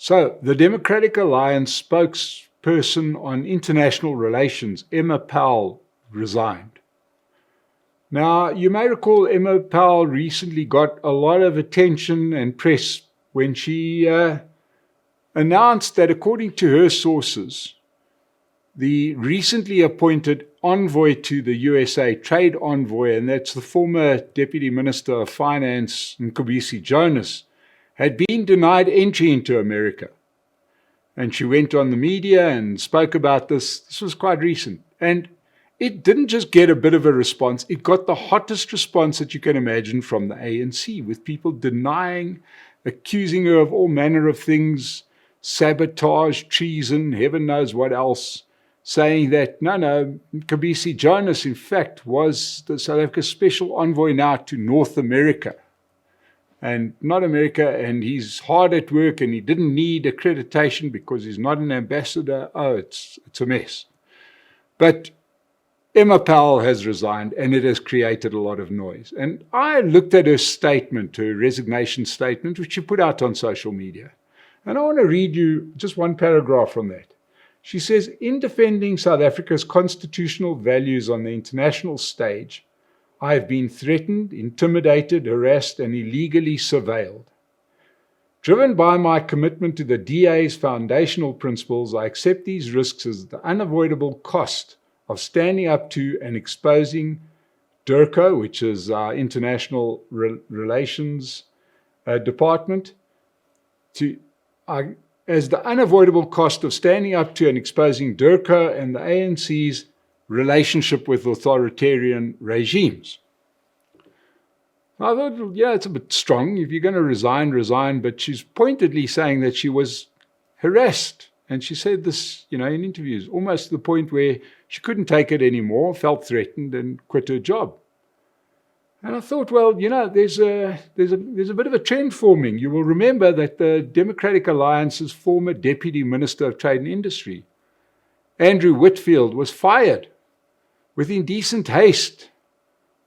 So, the Democratic Alliance spokesperson on international relations, Emma Powell, resigned. Now, you may recall Emma Powell recently got a lot of attention and press when she announced that, according to her sources, the recently appointed envoy to the USA, trade envoy, and that's the former Deputy Minister of Finance, Mcebisi Jonas, had been denied entry into America. And she went on the media and spoke about this. This was quite recent. And it didn't just get a bit of a response, it got the hottest response that you can imagine from the ANC, with people denying, accusing her of all manner of things, sabotage, treason, heaven knows what else, saying that, no, Mcebisi Jonas, in fact, was the South Africa special envoy now to North America, and not America, and he's hard at work, and he didn't need accreditation because he's not an ambassador. Oh, it's a mess. But Emma Powell has resigned, and it has created a lot of noise. And I looked at her statement, her resignation statement, which she put out on social media. And I want to read you just one paragraph from that. She says, "In defending South Africa's constitutional values on the international stage, I have been threatened, intimidated, harassed, and illegally surveilled. Driven by my commitment to the DA's foundational principles, I accept these risks as the unavoidable cost of standing up to and exposing DIRCO, which is our International Relations Department, as the unavoidable cost of standing up to and exposing DIRCO and the ANC's relationship with authoritarian regimes." I thought, yeah, it's a bit strong. If you're going to resign, but she's pointedly saying that she was harassed. And she said this, in interviews, almost to the point where she couldn't take it anymore, felt threatened, and quit her job. And I thought, well, there's a bit of a trend forming. You will remember that the Democratic Alliance's former Deputy Minister of Trade and Industry, Andrew Whitfield, was fired with indecent haste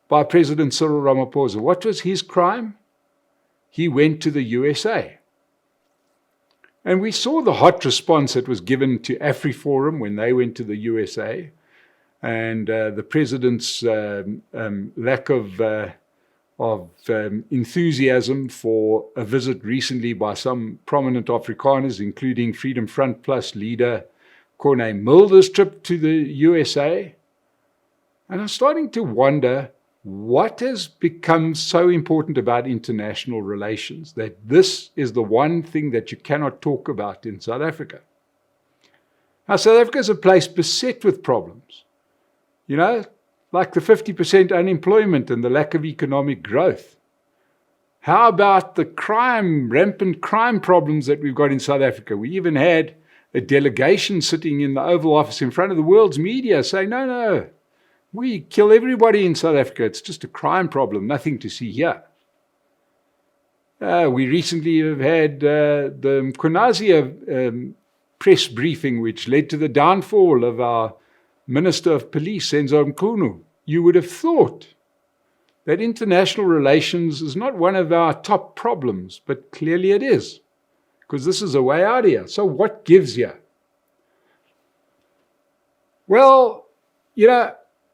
by President Cyril Ramaphosa. What was his crime? He went to the USA. And we saw the hot response that was given to AfriForum when they went to the USA, and the president's lack of enthusiasm for a visit recently by some prominent Afrikaners, including Freedom Front Plus leader Corne Mulder's trip to the USA. And I'm starting to wonder what has become so important about international relations that this is the one thing that you cannot talk about in South Africa. Now, South Africa is a place beset with problems, like the 50% unemployment and the lack of economic growth. How about the rampant crime problems that we've got in South Africa? We even had a delegation sitting in the Oval Office in front of the world's media saying, no, we kill everybody in South Africa. It's just a crime problem, nothing to see here. We recently have had the Mkwanazi press briefing, which led to the downfall of our Minister of Police, Senzo Mkhunu. You would have thought that international relations is not one of our top problems, but clearly it is, because this is a way out here. So what gives you? Well,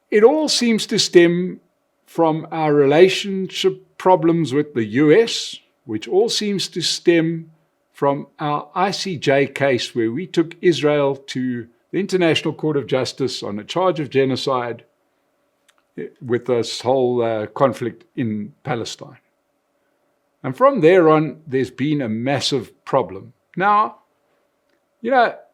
it all seems to stem from our relationship problems with the US, which all seems to stem from our ICJ case where we took Israel to the International Court of Justice on a charge of genocide with this whole conflict in Palestine. And from there on, there's been a massive problem. Now,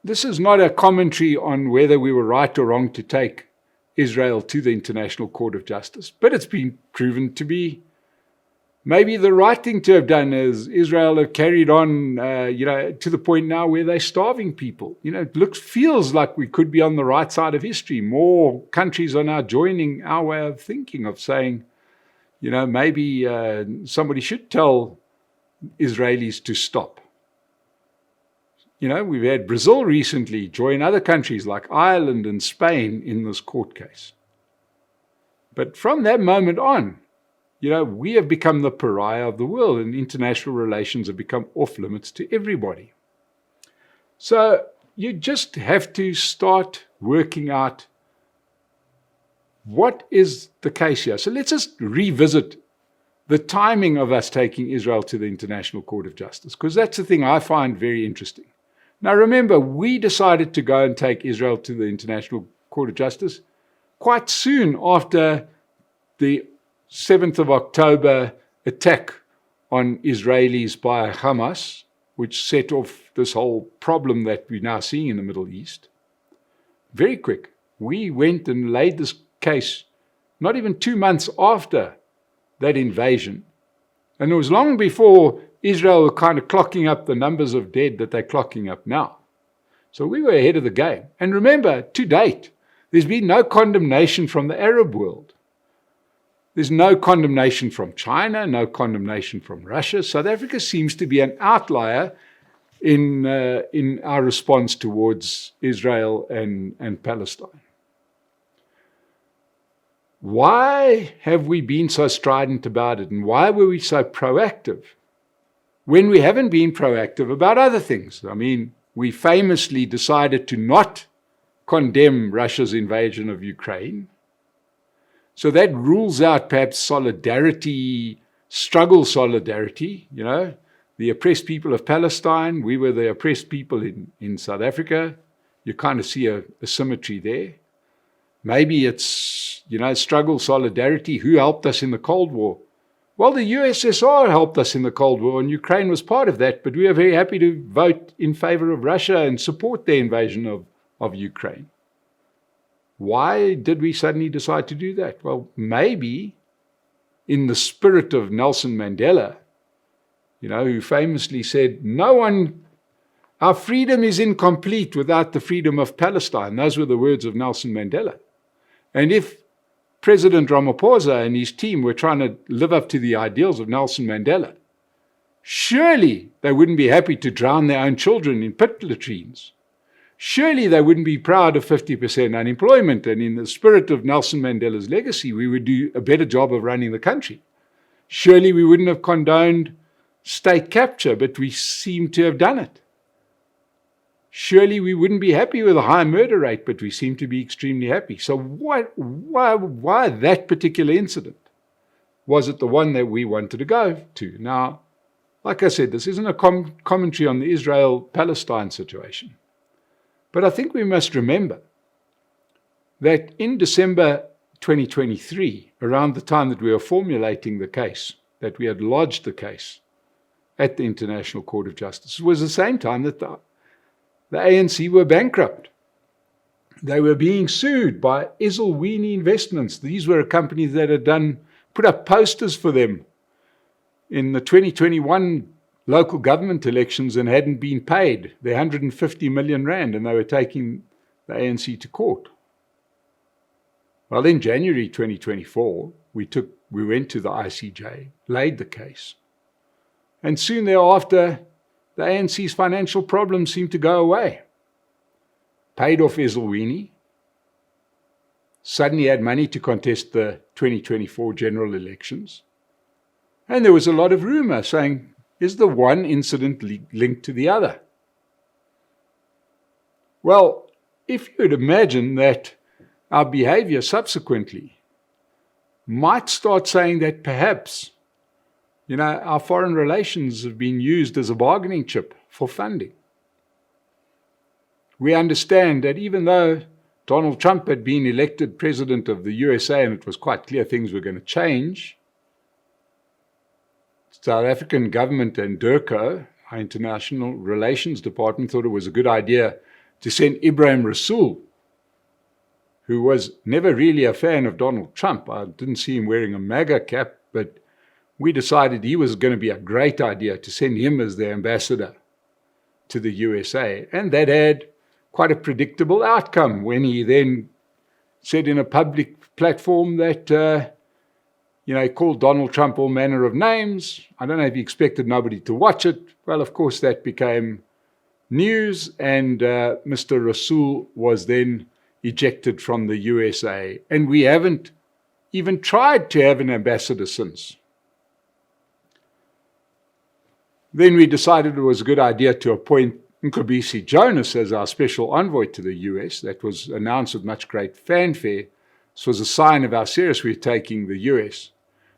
this is not a commentary on whether we were right or wrong to take Israel to the International Court of Justice, but it's been proven to be maybe the right thing to have done. Is Israel have carried on, to the point now where they're starving people. It feels like we could be on the right side of history. More countries are now joining our way of thinking, of saying, maybe somebody should tell Israelis to stop. We've had Brazil recently join other countries like Ireland and Spain in this court case. But from that moment on, we have become the pariah of the world, and international relations have become off limits to everybody. So you just have to start working out what is the case here. So let's just revisit the timing of us taking Israel to the International Court of Justice, because that's the thing I find very interesting. Now remember, we decided to go and take Israel to the International Court of Justice quite soon after the 7th of October attack on Israelis by Hamas, which set off this whole problem that we're now seeing in the Middle East. Very quick. We went and laid this case not even 2 months after that invasion. And it was long before Israel were kind of clocking up the numbers of dead that they're clocking up now. So we were ahead of the game. And remember, to date, there's been no condemnation from the Arab world. There's no condemnation from China, no condemnation from Russia. South Africa seems to be an outlier in our response towards Israel and Palestine. Why have we been so strident about it, and why were we so proactive when we haven't been proactive about other things? I mean, we famously decided to not condemn Russia's invasion of Ukraine. So that rules out perhaps solidarity, struggle solidarity, the oppressed people of Palestine. We were the oppressed people in South Africa. You kind of see a symmetry there. Maybe it's, struggle solidarity. Who helped us in the Cold War? Well, the USSR helped us in the Cold War, and Ukraine was part of that, but we are very happy to vote in favor of Russia and support their invasion of Ukraine. Why did we suddenly decide to do that? Well, maybe in the spirit of Nelson Mandela, who famously said, our freedom is incomplete without the freedom of Palestine. Those were the words of Nelson Mandela. And if President Ramaphosa and his team were trying to live up to the ideals of Nelson Mandela, surely they wouldn't be happy to drown their own children in pit latrines. Surely they wouldn't be proud of 50% unemployment, and in the spirit of Nelson Mandela's legacy, we would do a better job of running the country. Surely we wouldn't have condoned state capture, but we seem to have done it. Surely we wouldn't be happy with a high murder rate, but we seem to be extremely happy. So why that particular incident? Was it the one that we wanted to go to? Now, like I said, this isn't a commentary on the Israel-Palestine situation. But I think we must remember that in December 2023, around the time that we were formulating the case, that we had lodged the case at the International Court of Justice, was the same time that the ANC were bankrupt. They were being sued by Esselwini Investments. These were a company that had put up posters for them in the 2021 local government elections and hadn't been paid the 150 million rand, and they were taking the ANC to court. Well, in January 2024, we went to the ICJ, laid the case, and soon thereafter, the ANC's financial problems seemed to go away. Paid off Esselwini, suddenly had money to contest the 2024 general elections, and there was a lot of rumor saying, is the one incident linked to the other? Well, if you would imagine that our behavior subsequently might start saying that perhaps, our foreign relations have been used as a bargaining chip for funding. We understand that even though Donald Trump had been elected president of the USA and it was quite clear things were going to change, South African government and DIRCO, our International Relations Department, thought it was a good idea to send Ibrahim Rasool, who was never really a fan of Donald Trump. I didn't see him wearing a MAGA cap, but we decided he was going to be a great idea to send him as the ambassador to the USA. And that had quite a predictable outcome when he then said in a public platform that he called Donald Trump all manner of names. I don't know if he expected nobody to watch it. Well, of course, that became news, and Mr. Rasool was then ejected from the USA. And we haven't even tried to have an ambassador since. Then we decided it was a good idea to appoint Mcebisi Jonas as our special envoy to the US. That was announced with much great fanfare. This was a sign of how serious we're taking the US.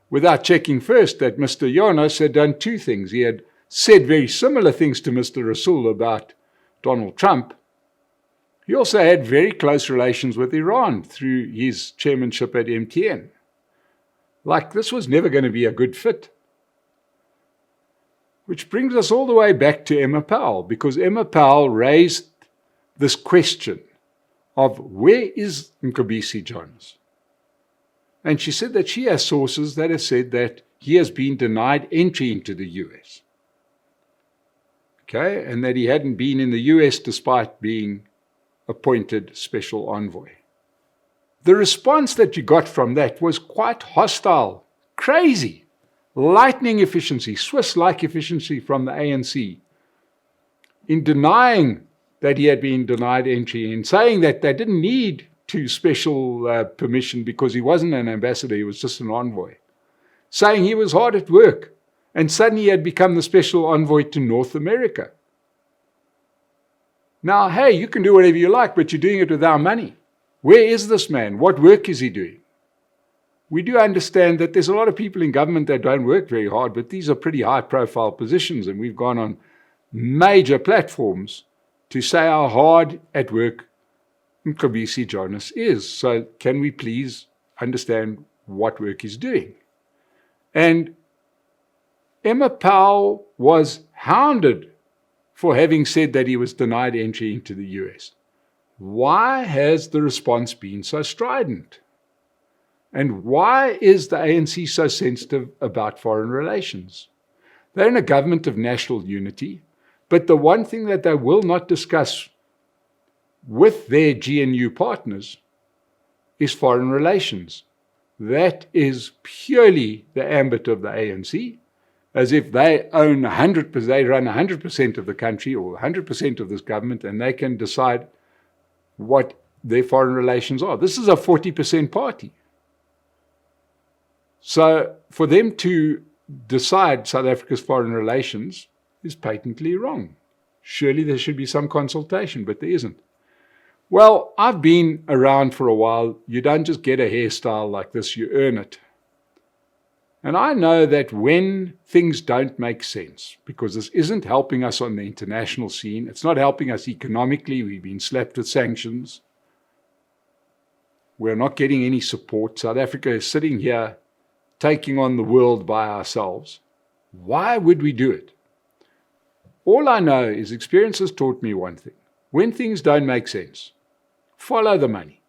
Without checking first that Mr. Jonas had done two things. He had said very similar things to Mr. Rasool about Donald Trump. He also had very close relations with Iran through his chairmanship at MTN. Like, this was never going to be a good fit. Which brings us all the way back to Emma Powell, because Emma Powell raised this question of where is Mcebisi Jonas? And she said that she has sources that have said that he has been denied entry into the US. Okay, and that he hadn't been in the US despite being appointed special envoy. The response that you got from that was quite hostile, crazy. Lightning efficiency, Swiss-like efficiency from the ANC in denying that he had been denied entry, in saying that they didn't need special permission because he wasn't an ambassador, he was just an envoy. Saying he was hard at work, and suddenly he had become the special envoy to North America. Now, hey, you can do whatever you like, but you're doing it with our money. Where is this man? What work is he doing? We do understand that there's a lot of people in government that don't work very hard, but these are pretty high-profile positions, and we've gone on major platforms to say how hard at work Mcebisi Jonas is. So can we please understand what work he's doing? And Emma Powell was hounded for having said that he was denied entry into the US. Why has the response been so strident? And why is the ANC so sensitive about foreign relations? They're in a government of national unity, but the one thing that they will not discuss with their GNU partners is foreign relations. That is purely the ambit of the ANC, as if they own 100%, they run 100% of the country or 100% of this government, and they can decide what their foreign relations are. This is a 40% party. So for them to decide South Africa's foreign relations is patently wrong. Surely there should be some consultation, but there isn't. Well, I've been around for a while. You don't just get a hairstyle like this, you earn it. And I know that when things don't make sense, because this isn't helping us on the international scene, it's not helping us economically, we've been slapped with sanctions, we're not getting any support, South Africa is sitting here taking on the world by ourselves. Why would we do it? All I know is experience has taught me one thing. When things don't make sense, follow the money.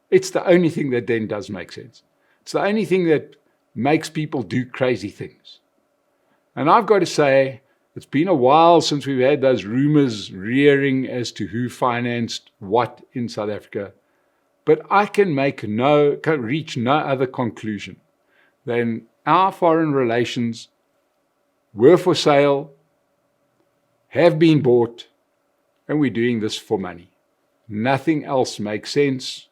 It's the only thing that then does make sense. It's the only thing that makes people do crazy things. And I've got to say, it's been a while since we've had those rumors rearing as to who financed what in South Africa. But I can reach no other conclusion than our foreign relations were for sale, have been bought, and we're doing this for money. Nothing else makes sense,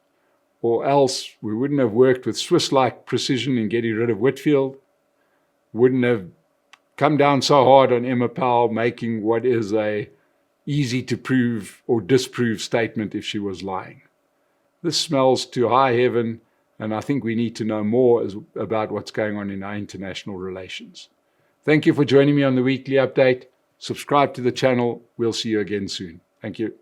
or else we wouldn't have worked with Swiss-like precision in getting rid of Whitfield, wouldn't have come down so hard on Emma Powell making what is a easy to prove or disprove statement if she was lying. This smells to high heaven, and I think we need to know more about what's going on in our international relations. Thank you for joining me on the weekly update. Subscribe to the channel. We'll see you again soon. Thank you.